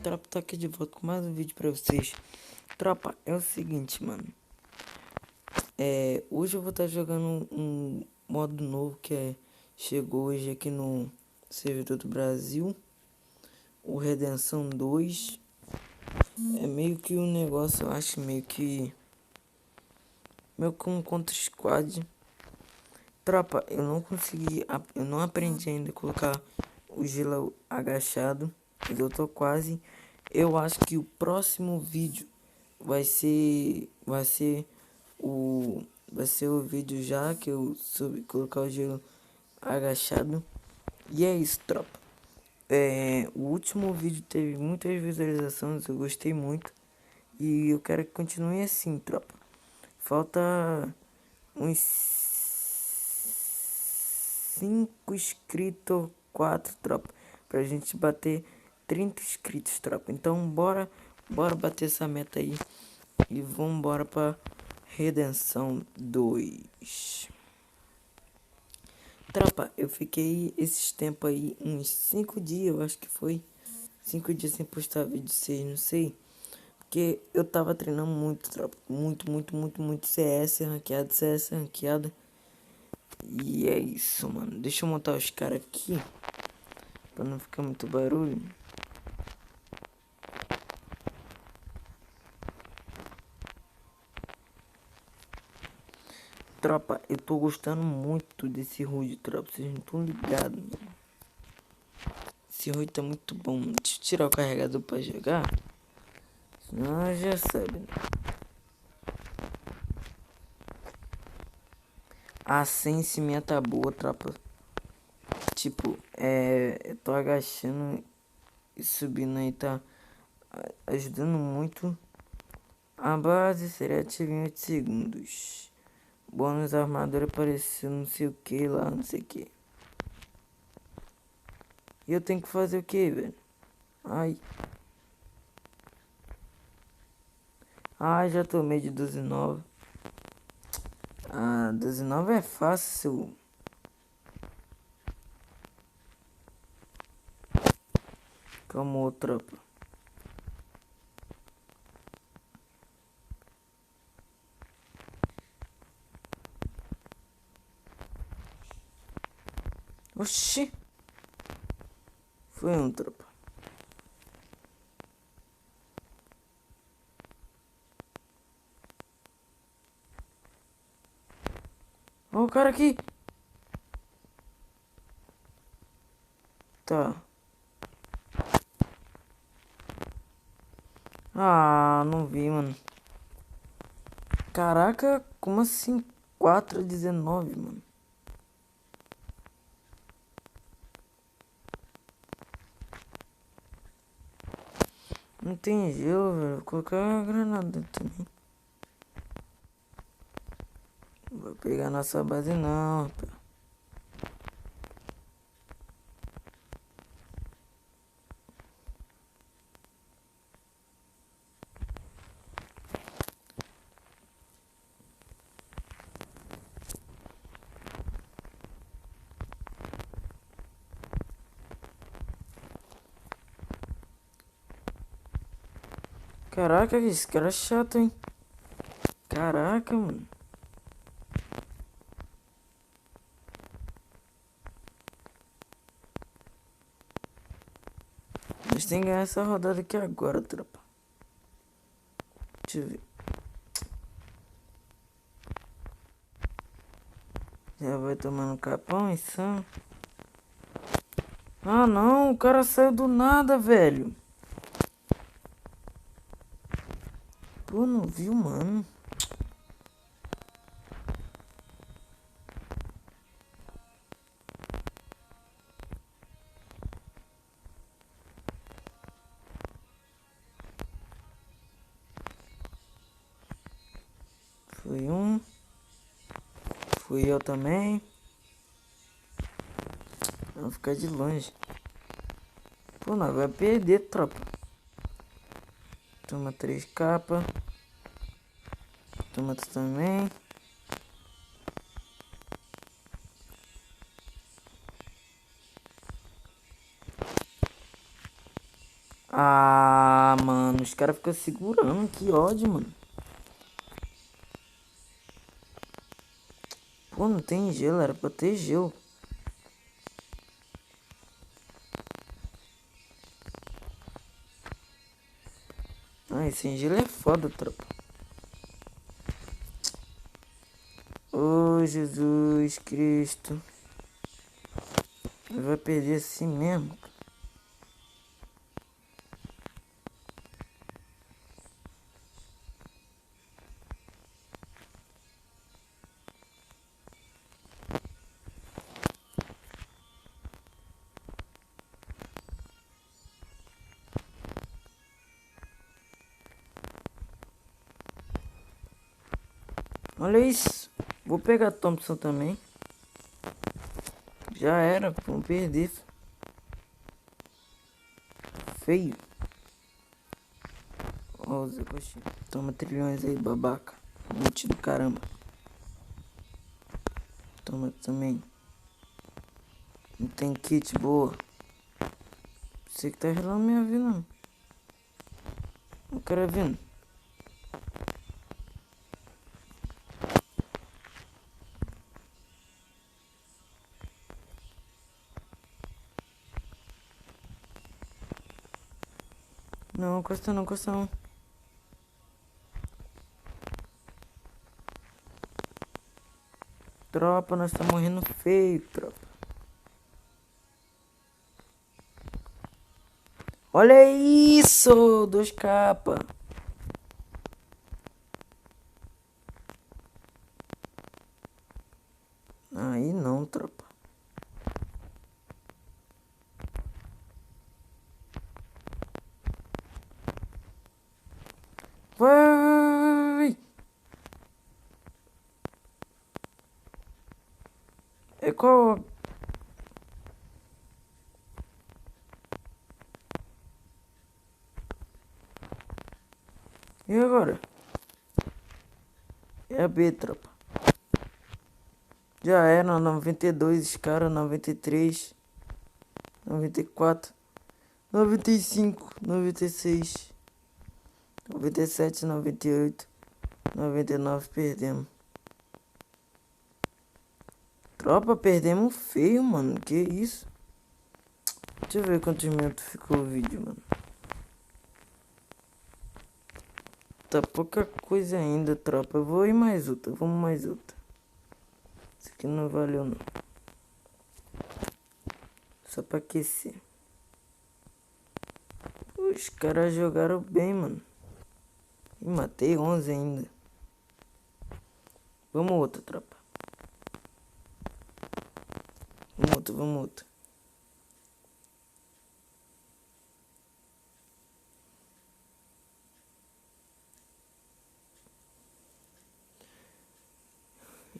Tropa, tô aqui de volta com mais um vídeo pra vocês. Tropa, é o seguinte, mano. Hoje eu vou estar jogando um modo novo que chegou hoje aqui no servidor do Brasil. O Redenção 2. É meio que um negócio, eu acho meio que um contra squad. Tropa, eu não aprendi ainda a colocar o gelo agachado. Mas eu tô quase. Eu acho que o próximo vídeo vai ser o vídeo já que eu soube colocar o gelo agachado. E é isso, tropa. O último vídeo teve muitas visualizações, eu gostei muito. E eu quero que continue assim, tropa. Falta uns 5 inscritos, 4, tropa, pra gente bater 30 inscritos, tropa. Então bora bater essa meta aí. E vambora pra Redenção 2. Tropa, eu fiquei esses tempos aí, uns 5 dias, eu acho que foi 5 dias sem postar vídeo 6, não sei. Porque eu tava treinando muito, tropa. Muito CS ranqueado. E é isso, mano. Deixa eu montar os caras aqui, pra não ficar muito barulho. Tropa, eu tô gostando muito desse HUD, tropa. Vocês não estão ligados, mano. Esse HUD tá muito bom, mano. Deixa eu tirar o carregador pra jogar. Senão já sabe, né? A sense minha tá boa, tropa. Tipo, eu tô agachando e subindo aí, tá ajudando muito. A base seria ativa em 8 segundos. Bônus armadura apareceu não sei o que lá, não sei o que. E eu tenho que fazer o que, velho? Ai, já tomei de 12,9. Ah, 12,9 é fácil. Calma, tropa. Oxi. Foi um, tropa. Ó o cara aqui. Tá. Ah, não vi, mano. Caraca, como assim 4,19, mano? Não tem gelo, velho. Vou colocar uma granada também. Não vou pegar nossa base não, rapaz. Caraca, esse cara é chato, hein? Caraca, mano. A gente tem que ganhar essa rodada aqui agora, tropa. Deixa eu ver. Já vai tomando capão, isso. Ah, não. O cara saiu do nada, velho. Pô, não viu, mano. Foi um. Fui eu também. Vamos ficar de longe. Pô, nós vai perder, tropa. Toma 3 capas. Toma tu também. caras ficam segurando. Que ódio, mano. Pô, não tem gelo. Era pra ter gelo. Ai, sem gelo é foda, tropa. Ô, Jesus Cristo. Vai perder assim mesmo. Olha isso. Vou pegar Thompson também. Já era, vamos perder. Feio. Ó, Zé Coxinha. Toma trilhões aí, babaca. Mute do caramba. Toma também. Não tem kit boa. Você que tá gelando minha vida, não. O cara vindo. Não, encosta não, encosta não. Tropa, nós tá morrendo feio, tropa. Olha isso! 2 capas. Aí não, tropa. Vai! É qual? E agora? É a B, tropa. Já era, 92, cara, 93, 94, 95, 96, 97, 98, 99, perdemos. Tropa, perdemos feio, mano. Que isso? Deixa eu ver quantos minutos ficou o vídeo, mano. Tá pouca coisa ainda, tropa. Eu vou ir mais outra. Vamos mais outra. Isso aqui não valeu, não. Só pra aquecer. Os caras jogaram bem, mano. E matei 11 ainda. Vamos outra, tropa. Vamos outra, vamos outra.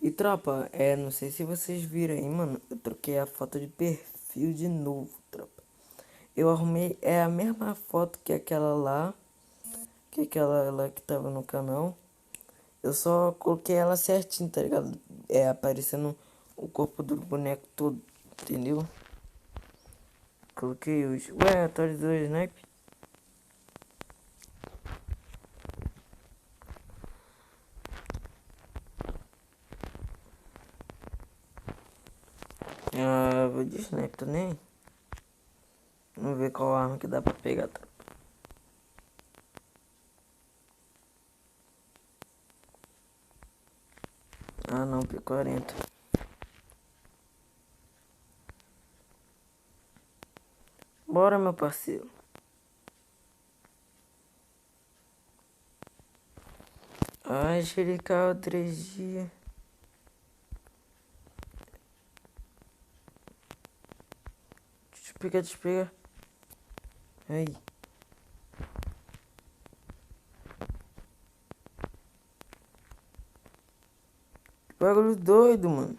E tropa, não sei se vocês viram aí, mano. Eu troquei a foto de perfil de novo, tropa. Eu arrumei, é a mesma foto que aquela lá. Que aquela lá que tava no canal. Eu só coloquei ela certinho, tá ligado? Aparecendo o corpo do boneco todo, entendeu? Coloquei os... Ué, atualizou o Snap? Ah, vou de Snap também. Vamos ver qual arma que dá pra pegar, tá? Ah não, P40. Bora, meu parceiro. Ai, Xerical 3 dias. Deixa eu pegar. Aí. Que bagulho doido, mano.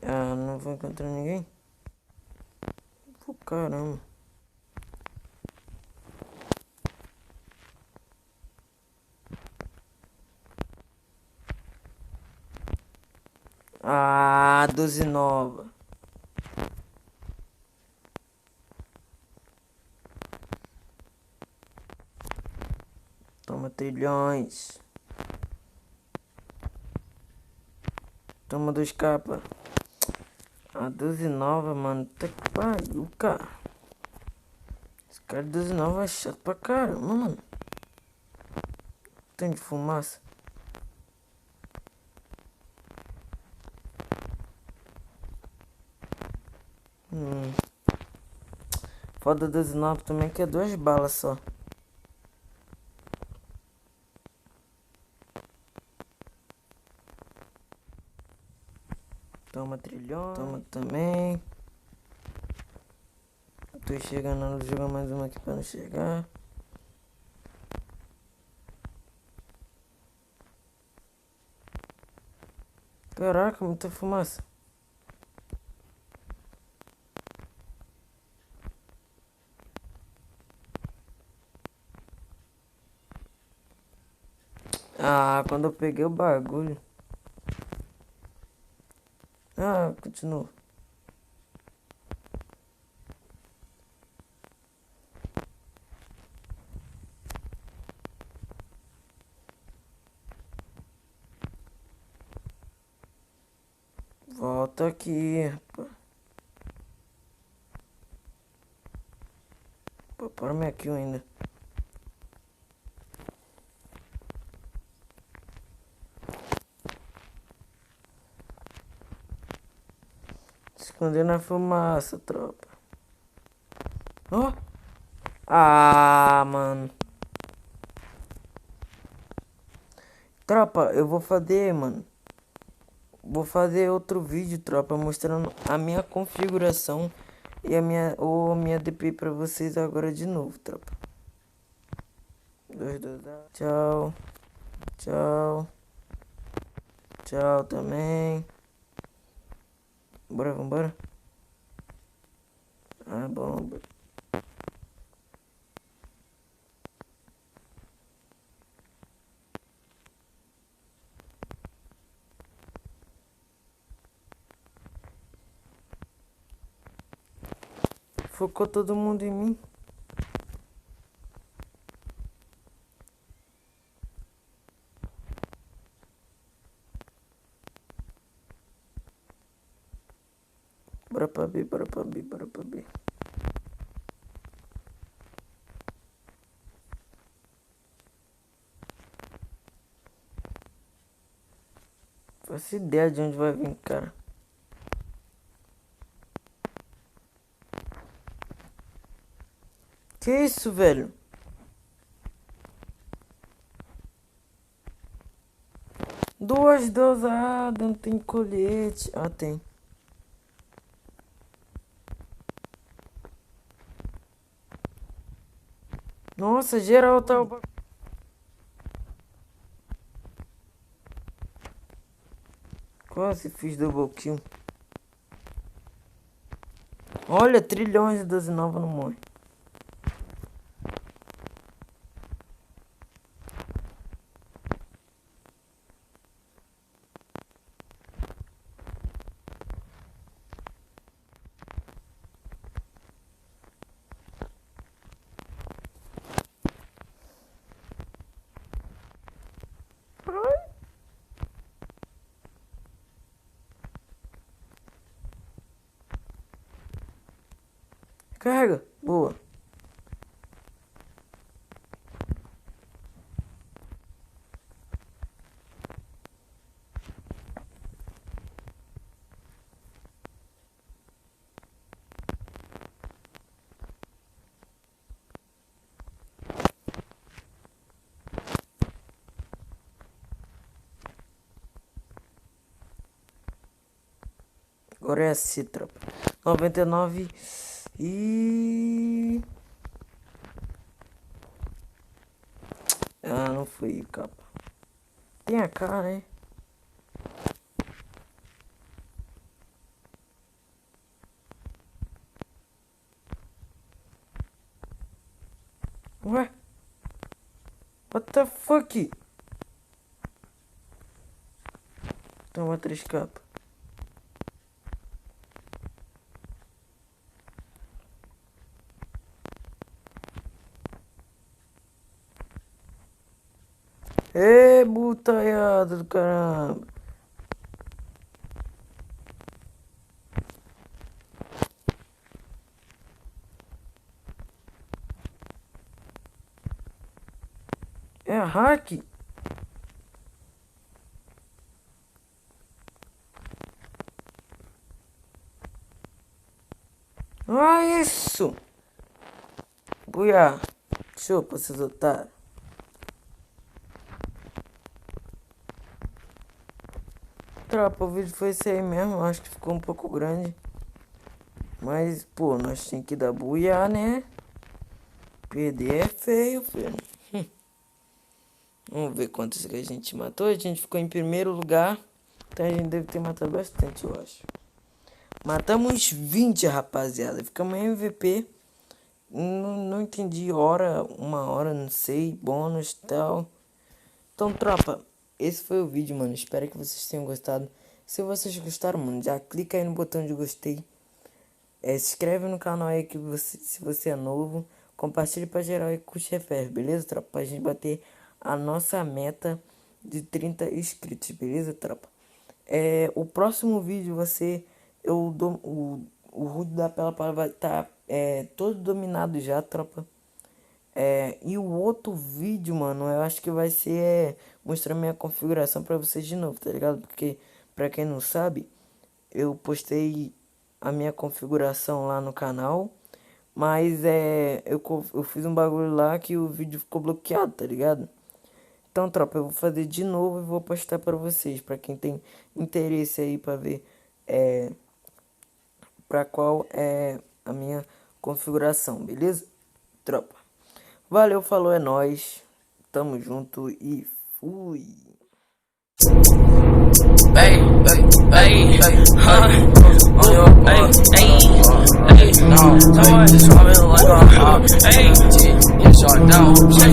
Ah, não vou encontrar ninguém? Pô, caramba. Ah, 12 nova. Toma trilhões. Toma 2 capas. A 12 nova, mano. Tá que pariu, cara. Esse cara de 12 nova é chato pra caramba, mano. Tem de fumaça. Foda 12 nova também que é 2 balas só. Toma trilhões. Toma também. Tô chegando, vou jogar mais uma aqui pra não chegar. Caraca, muita fumaça. Ah, quando eu peguei o bagulho. Ah, continua. Volta aqui, rapaz. Pô, para me aqui ainda. Se esconder na fumaça, tropa. Ó. Oh. Ah, mano. Tropa, eu vou fazer, mano. Vou fazer outro vídeo, tropa, mostrando a minha configuração e a minha DP pra vocês agora de novo, tropa. 2, 2, tchau. Tchau. Tchau também. Bora, vambora. Ah, bom. Focou todo mundo em mim. Bora pra B, bora pra B, bora pra B. Faço ideia de onde vai vir, cara. Que isso, velho? Duas dosadas, não tem colete. Ah, tem. Nossa, geral tá... Quase fiz double kill. Olha, trilhões de 12 novas não morre. Carrega. Boa. Agora é assim, tropa. 99 e... Ah, não foi, capa. Tem a cara, hein? Ué? What the fuck? Toma 3 capas. Ê, butaiada do caramba. É hack? Ah, isso! Buia! Chupa, seus otários. Tropa, o vídeo foi esse aí mesmo. Acho que ficou um pouco grande. Mas, pô, nós tínhamos que dar buia, né? Perder é feio, filho. Vamos ver quantos que a gente matou. A gente ficou em primeiro lugar. Então a gente deve ter matado bastante, eu acho. Matamos 20, rapaziada. Ficamos em MVP. Não entendi hora, uma hora, não sei. Bônus e tal. Então, tropa, esse foi o vídeo, mano. Espero que vocês tenham gostado. Se vocês gostaram, mano, já clica aí no botão de gostei. Se inscreve no canal aí que se você é novo. Compartilhe pra geral aí com o Chefé, beleza, tropa? Pra gente bater a nossa meta de 30 inscritos, beleza, tropa? O próximo vídeo vai ser... o Rude da Pela vai estar todo dominado já, tropa. E o outro vídeo, mano, eu acho que vai ser mostrar minha configuração pra vocês de novo, tá ligado? Porque, pra quem não sabe, eu postei a minha configuração lá no canal, mas eu fiz um bagulho lá que o vídeo ficou bloqueado, tá ligado? Então, tropa, eu vou fazer de novo e vou postar pra vocês, pra quem tem interesse aí pra ver pra qual é a minha configuração, beleza? Tropa, valeu, falou, é nóis, tamo junto e fui! Hey, hey, hey, huh? Hey, hey, hey, no, someone just want me like a, hey, yeah, shut down.